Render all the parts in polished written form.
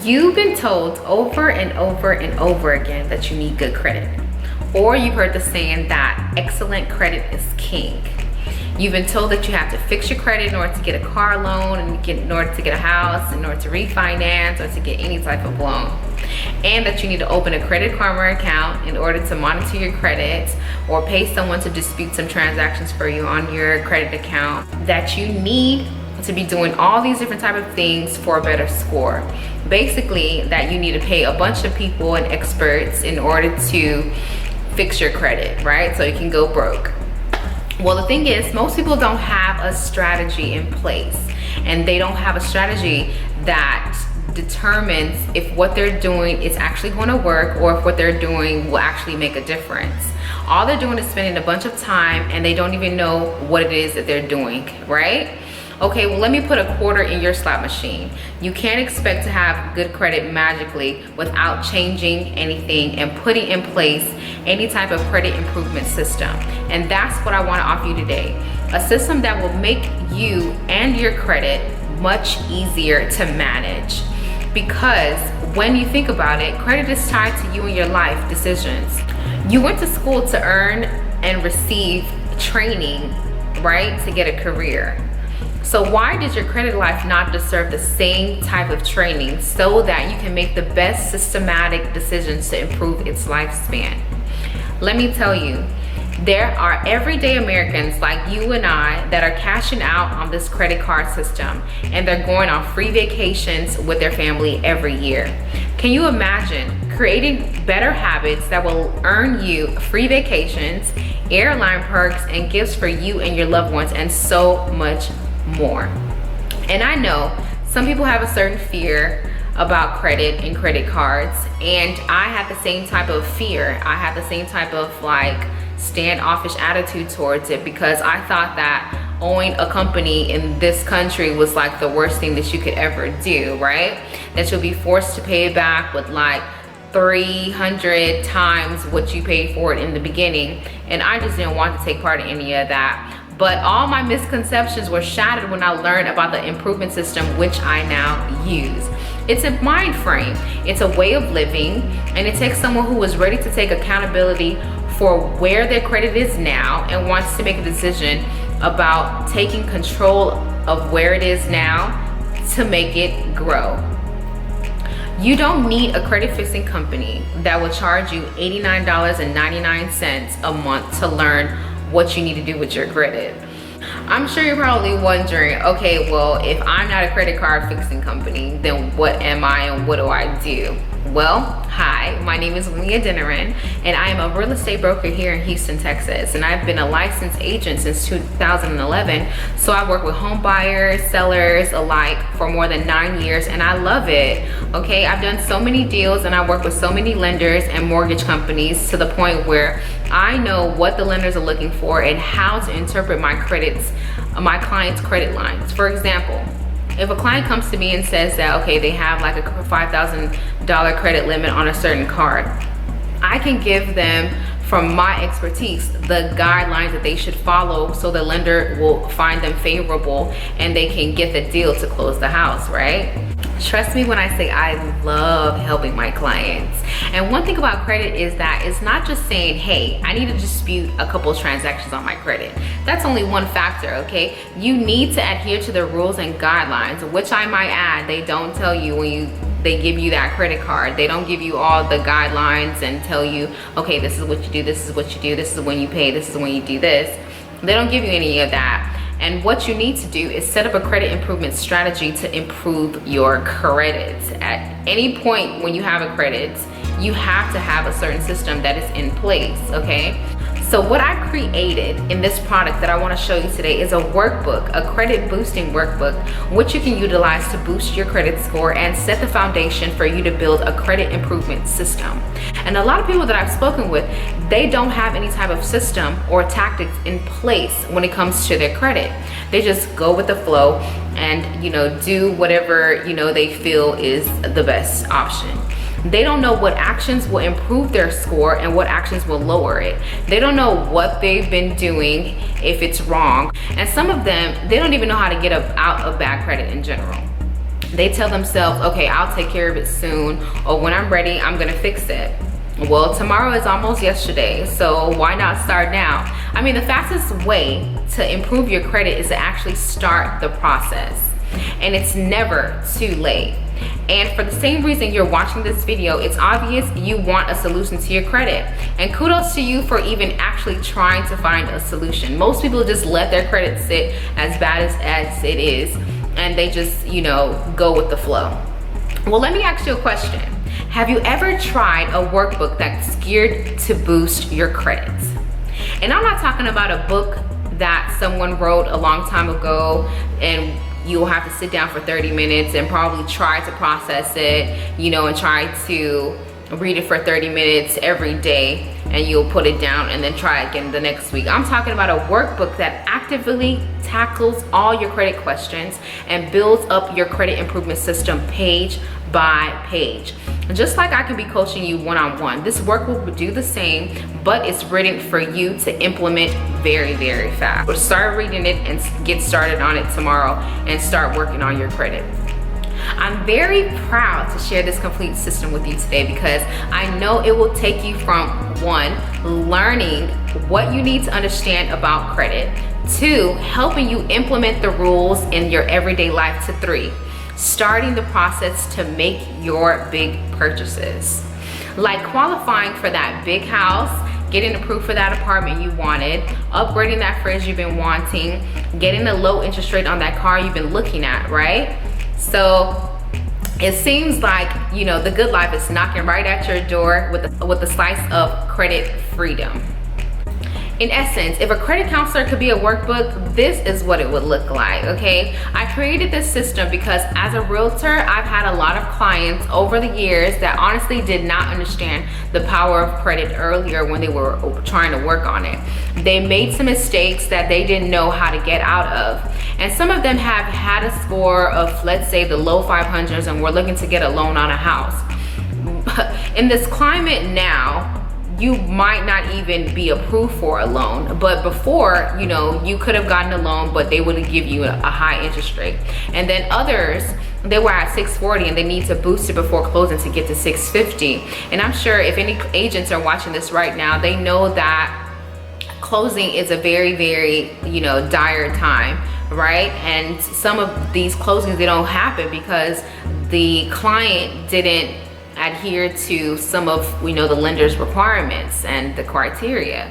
You've been told over and over and over again that you need good credit. Or you've heard the saying that excellent credit is king. You've been told that you have to fix your credit in order to get a car loan, and in order to get a house, in order to refinance, or to get any type of loan. And that you need to open a Credit Karma account in order to monitor your credit, or pay someone to dispute some transactions for you on your credit account. That you need to be doing all these different type of things for a better score. Basically, that you need to pay a bunch of people and experts in order to fix your credit, right? So you can go broke. Well, the thing is, most people don't have a strategy in place, and they don't have a strategy that determines if what they're doing is actually going to work, or if what they're doing will actually make a difference. All they're doing is spending a bunch of time, and they don't even know what it is that they're doing, right? Okay, well, let me put a quarter in your slot machine. You can't expect to have good credit magically without changing anything and putting in place any type of credit improvement system. And that's what I want to offer you today. A system that will make you and your credit much easier to manage. Because when you think about it, credit is tied to you and your life decisions. You went to school to earn and receive training, right, to get a career. So why does your credit life not deserve the same type of training so that you can make the best systematic decisions to improve its lifespan? Let me tell you, there are everyday Americans like you and I that are cashing out on this credit card system, and they're going on free vacations with their family every year. Can you imagine creating better habits that will earn you free vacations, airline perks, and gifts for you and your loved ones, and so much more? And I know some people have a certain fear about credit and credit cards, and I had the same type of fear. I had the same type of like standoffish attitude towards it, because I thought that owning a company in this country was like the worst thing that you could ever do, right? That you'll be forced to pay it back with like 300 times what you paid for it in the beginning, and I just didn't want to take part in any of that. But all my misconceptions were shattered when I learned about the improvement system, which I now use. It's a mind frame, it's a way of living, and it takes someone who is ready to take accountability for where their credit is now and wants to make a decision about taking control of where it is now to make it grow. You don't need a credit fixing company that will charge you $89.99 a month to learn what you need to do with your credit. I'm sure you're probably wondering, okay, well, if I'm not a credit card fixing company, then what am I and what do I do? Well, hi, my name is Leah Dinarin, and I am a real estate broker here in Houston, Texas. And I've been a licensed agent since 2011. So I work with home buyers, sellers alike for more than 9 years, and I love it. Okay, I've done so many deals, and I work with so many lenders and mortgage companies to the point where I know what the lenders are looking for and how to interpret my clients' credit lines. For example, if a client comes to me and says that, okay, they have like a $5,000 credit limit on a certain card, I can give them, from my expertise, the guidelines that they should follow so the lender will find them favorable and they can get the deal to close the house, right? Trust me when I say I love helping my clients. And one thing about credit is that it's not just saying, hey, I need to dispute a couple transactions on my credit. That's only one factor, okay? You need to adhere to the rules and guidelines, which I might add, they don't tell you when they give you that credit card. They don't give you all the guidelines and tell you, okay, this is what you do, this is what you do, this is when you pay, this is when you do this. They don't give you any of that. And what you need to do is set up a credit improvement strategy to improve your credit. At any point when you have a credit, you have to have a certain system that is in place, okay? So what I created in this product that I want to show you today is a workbook, a credit boosting workbook, which you can utilize to boost your credit score and set the foundation for you to build a credit improvement system. And a lot of people that I've spoken with, they don't have any type of system or tactics in place when it comes to their credit. They just go with the flow and, do whatever, they feel is the best option. They don't know what actions will improve their score and what actions will lower it. They don't know what they've been doing if it's wrong. And some of them, they don't even know how to get out of bad credit in general. They tell themselves, okay, I'll take care of it soon, or when I'm ready, I'm gonna fix it. Well, tomorrow is almost yesterday, so why not start now? I mean, the fastest way to improve your credit is to actually start the process, and it's never too late. And for the same reason you're watching this video, it's obvious you want a solution to your credit. And kudos to you for even actually trying to find a solution. Most people just let their credit sit as bad as it is, and they just, you know, go with the flow. Well, let me ask you a question. Have you ever tried a workbook that's geared to boost your credit? And I'm not talking about a book that someone wrote a long time ago and you'll have to sit down for 30 minutes and probably try to process it, you know, and try to read it for 30 minutes every day, and you'll put it down and then try again the next week. I'm talking about a workbook that actively tackles all your credit questions and builds up your credit improvement system page by page. Just like I can be coaching you one-on-one, this workbook will do the same, but it's written for you to implement very, very fast. But start reading it and get started on it tomorrow and start working on your credit. I'm very proud to share this complete system with you today because I know it will take you from 1, learning what you need to understand about credit, 2, helping you implement the rules in your everyday life, to 3, starting the process to make your big purchases. Like qualifying for that big house, getting approved for that apartment you wanted, upgrading that fridge you've been wanting, getting a low interest rate on that car you've been looking at, right? So it seems like, you know, the good life is knocking right at your door with a slice of credit freedom. In essence, if a credit counselor could be a workbook, this is what it would look like, okay? I created this system because as a realtor, I've had a lot of clients over the years that honestly did not understand the power of credit earlier when they were trying to work on it. They made some mistakes that they didn't know how to get out of. And some of them have had a score of, let's say, the low 500s and were looking to get a loan on a house. In this climate now, you might not even be approved for a loan, but before, you know, you could have gotten a loan, but they would give you a high interest rate. And then others, they were at 640 and they need to boost it before closing to get to 650. And I'm sure if any agents are watching this right now, they know that closing is a very, very, you know, dire time, right? And some of these closings, they don't happen because the client didn't adhere to some of, you know, the lender's requirements and the criteria,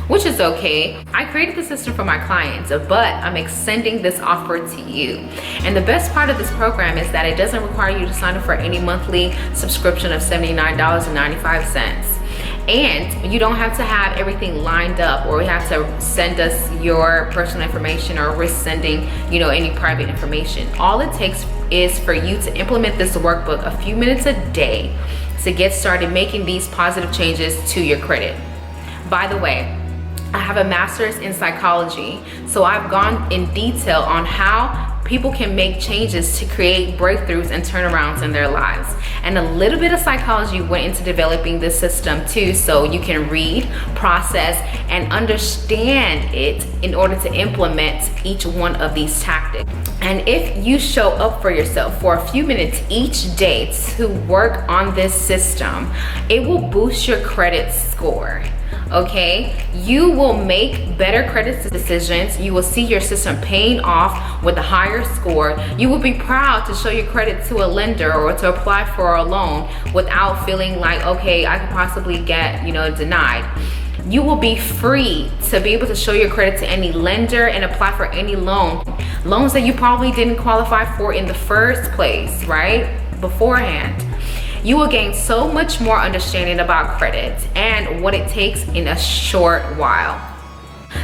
which is okay. I created the system for my clients, but I'm extending this offer to you. And the best part of this program is that it doesn't require you to sign up for any monthly subscription of $79.95. And you don't have to have everything lined up, or you have to send us your personal information or risk sending, you know, any private information. All it takes is for you to implement this workbook a few minutes a day to get started making these positive changes to your credit. By the way, I have a master's in psychology, so I've gone in detail on how people can make changes to create breakthroughs and turnarounds in their lives. And a little bit of psychology went into developing this system too, so you can read, process, and understand it in order to implement each one of these tactics. And if you show up for yourself for a few minutes each day to work on this system, it will boost your credit score. Okay, you will make better credit decisions. You will see your system paying off with a higher score. You will be proud to show your credit to a lender or to apply for a loan without feeling like, okay, I could possibly get, you know, denied. You will be free to be able to show your credit to any lender and apply for any loans that you probably didn't qualify for in the first place, right? Beforehand. You will gain so much more understanding about credit and what it takes in a short while.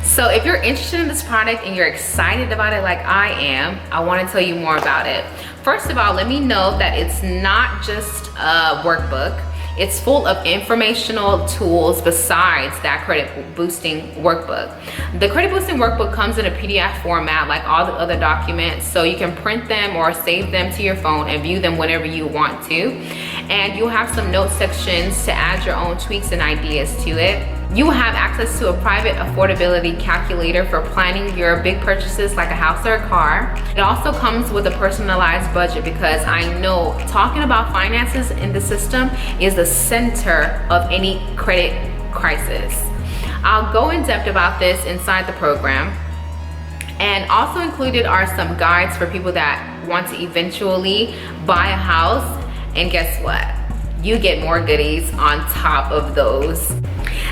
So if you're interested in this product and you're excited about it like I am, I want to tell you more about it. First of all, let me know that it's not just a workbook. It's full of informational tools besides that credit boosting workbook. The credit boosting workbook comes in a PDF format like all the other documents, so you can print them or save them to your phone and view them whenever you want to. And you'll have some note sections to add your own tweaks and ideas to it. You will have access to a private affordability calculator for planning your big purchases like a house or a car. It also comes with a personalized budget because I know talking about finances in the system is the center of any credit crisis. I'll go in depth about this inside the program. And also included are some guides for people that want to eventually buy a house. And guess what? You get more goodies on top of those.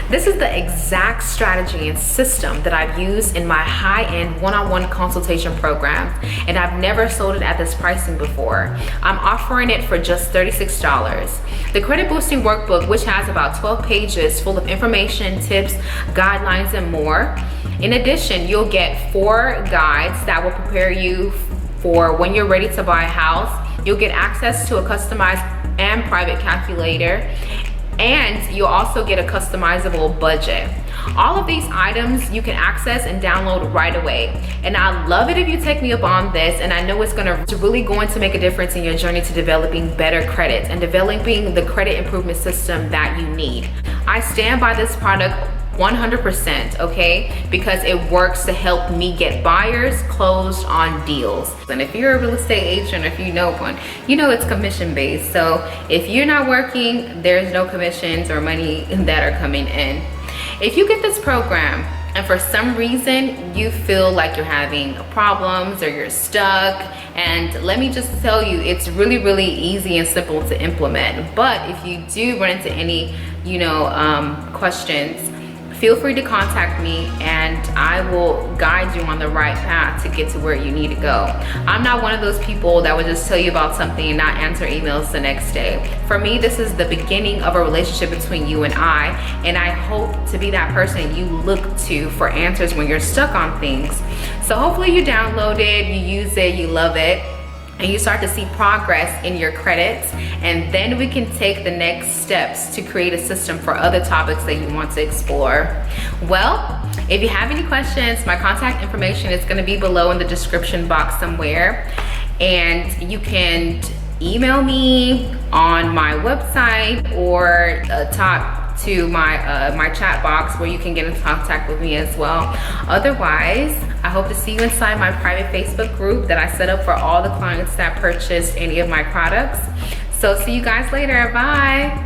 This is the exact strategy and system that I've used in my high-end one-on-one consultation program, and I've never sold it at this pricing before. I'm offering it for just $36. The Credit Boosting Workbook, which has about 12 pages full of information, tips, guidelines, and more. In addition, you'll get 4 guides that will prepare you for when you're ready to buy a house. You'll get access to a customized and private calculator, and you'll also get a customizable budget. All of these items you can access and download right away. And I love it if you take me up on this, and I know it's really going to make a difference in your journey to developing better credit and developing the credit improvement system that you need. I stand by this product 100%, okay? Because it works to help me get buyers closed on deals. And if you're a real estate agent, or if you know one, you know it's commission based. So if you're not working, there's no commissions or money that are coming in. If you get this program and for some reason you feel like you're having problems or you're stuck, and let me just tell you, it's really, really easy and simple to implement. But if you do run into any, questions, feel free to contact me and I will guide you on the right path to get to where you need to go. I'm not one of those people that would just tell you about something and not answer emails the next day. For me, this is the beginning of a relationship between you and I hope to be that person you look to for answers when you're stuck on things. So hopefully you download it, you use it, you love it, and you start to see progress in your credits, and then we can take the next steps to create a system for other topics that you want to explore. Well, if you have any questions, my contact information is going to be below in the description box somewhere, and you can email me on my website or talk to my chat box where you can get in contact with me as well. Otherwise, I hope to see you inside my private Facebook group that I set up for all the clients that purchased any of my products. So see you guys later. Bye.